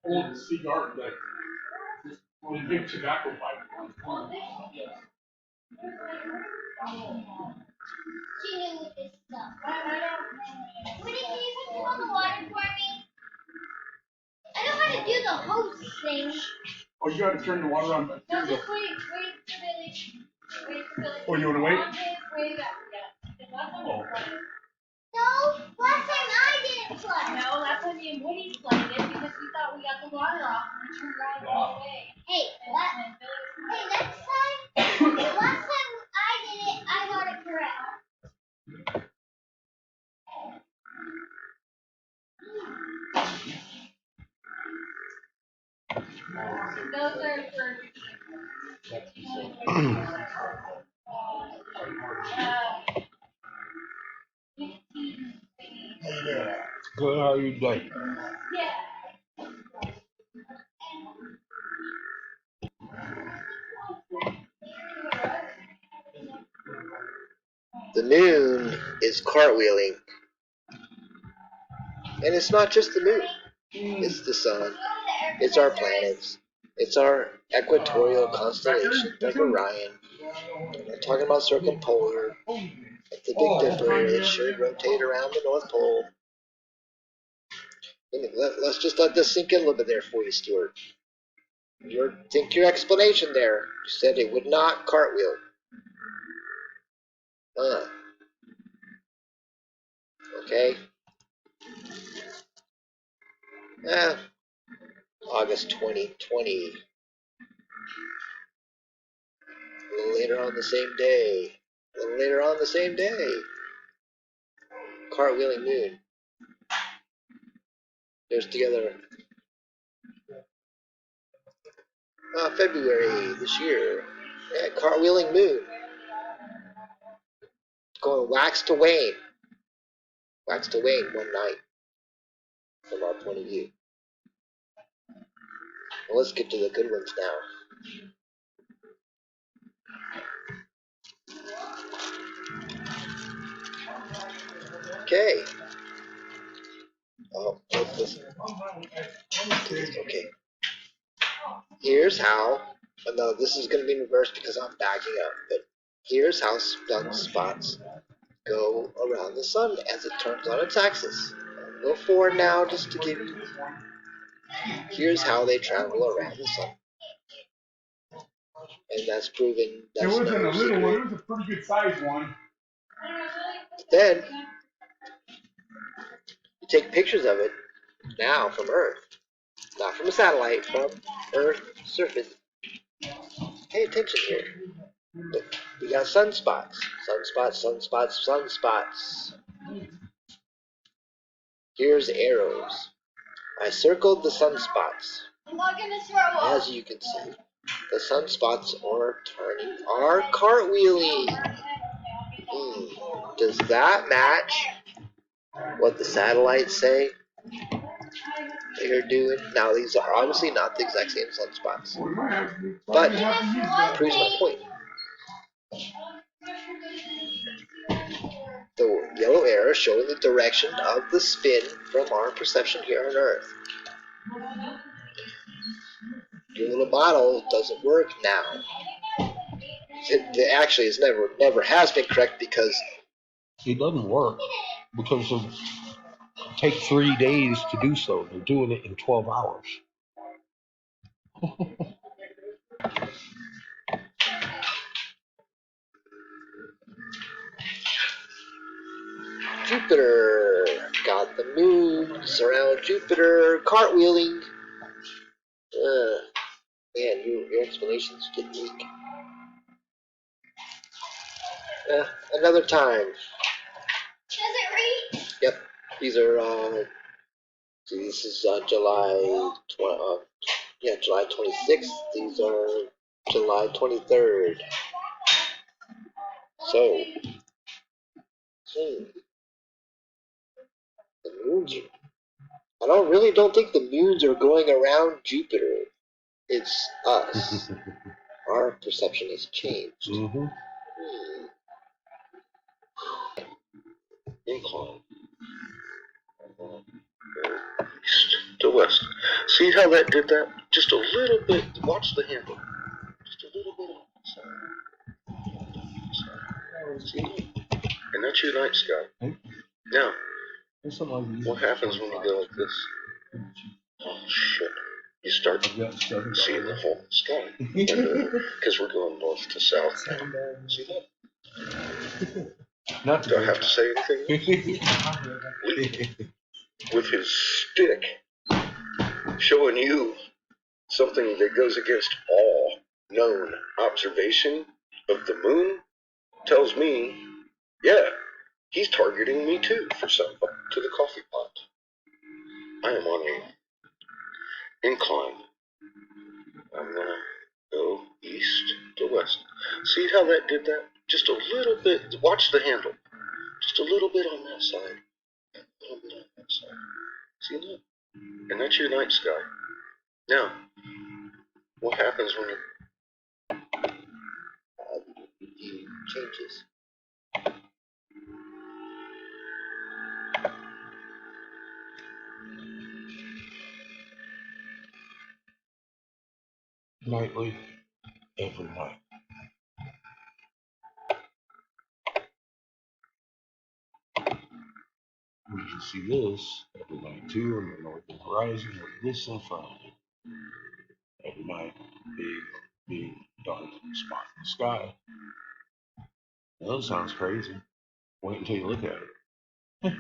old cigar, like one big tobacco pipe. She knew this stuff. Woody, can you put some on the water for me? I know how to do the hose thing. Oh, you gotta turn the water on. No, just wait for Billy. Wait for Billy. Oh, you wanna wait? Wait up, yeah. Oh. No, last time I didn't play. No, last time me and Woody played it because we thought we got the water off and we turned around all the way. Hey, next time, last time I did it, I got it correct. Those are for Good, how you doing? yeah. The moon is cartwheeling. And it's not just the moon. It's the sun. It's our planets. It's our equatorial constellation like Orion. I'm not talking about circumpolar. Like the Big Dipper, it should rotate around the North Pole. Let's just let this sink in a little bit there for you, Stuart. Think your explanation there. You said it would not cartwheel. Okay. August 2020. A little later on the same day. A little later on the same day. Cartwheeling moon. There's together. February this year. Yeah, cartwheeling moon. Going wax to wane. Wax to wane one night. From our point of view. Well, let's get to the good ones now. Okay. Oh, listen. Okay. Here's how. No, this is going to be in reverse because I'm backing up. But here's how sunspots go around the sun as it turns on its axis. I'll go forward now just to give you. Here's how they travel around the sun. And that's proven. That's It wasn't no a little secret. one. It was a pretty good sized one. But then you take pictures of it now from Earth, not from a satellite, from Earth surface. Pay attention here. Look, we got sunspots, sunspots, sunspots, sunspots. Here's arrows. I circled the sunspots. I'm not gonna throw up. As you can see, the sunspots are cartwheeling. Does that match what the satellites say they're doing? Now, these are obviously not the exact same sunspots, but it proves my point. The yellow arrow showing the direction of the spin from our perception here on Earth. Your little model doesn't work now. It actually never has been correct because it doesn't work because it takes 3 days to do so. They're doing it in 12 hours. Jupiter got the moons around Jupiter cartwheeling. Man, your explanations get weak. Another time. Does it read? Yep, these are. This is July 26th. These are July 23rd. So, the moons. I don't think the moons are going around Jupiter. It's us. Our perception has changed. Mm-hmm. to west. See how that did that? Just a little bit. Watch the handle. Just a little bit on the side. See? And that's your night sky. Now, what happens when you go like this? Oh, shit. You start seeing the whole sky. Because we're going north to south now. See that? Do I have to say anything? Lee, with his stick, showing you something that goes against all known observation of the moon, tells me, yeah, he's targeting me too for some to the coffee pot. I am on a incline. I'm gonna go east to west. See how that did that? Just a little bit. Watch the handle. Just a little bit on that side. A little bit on that side. See that? And that's your night sky. Now, what happens when you changes. nightly, every night? We can see this every night too on the northern horizon with this in front of it. Every night, big, dark spot in the sky. Now, that sounds crazy. Wait until you look at it.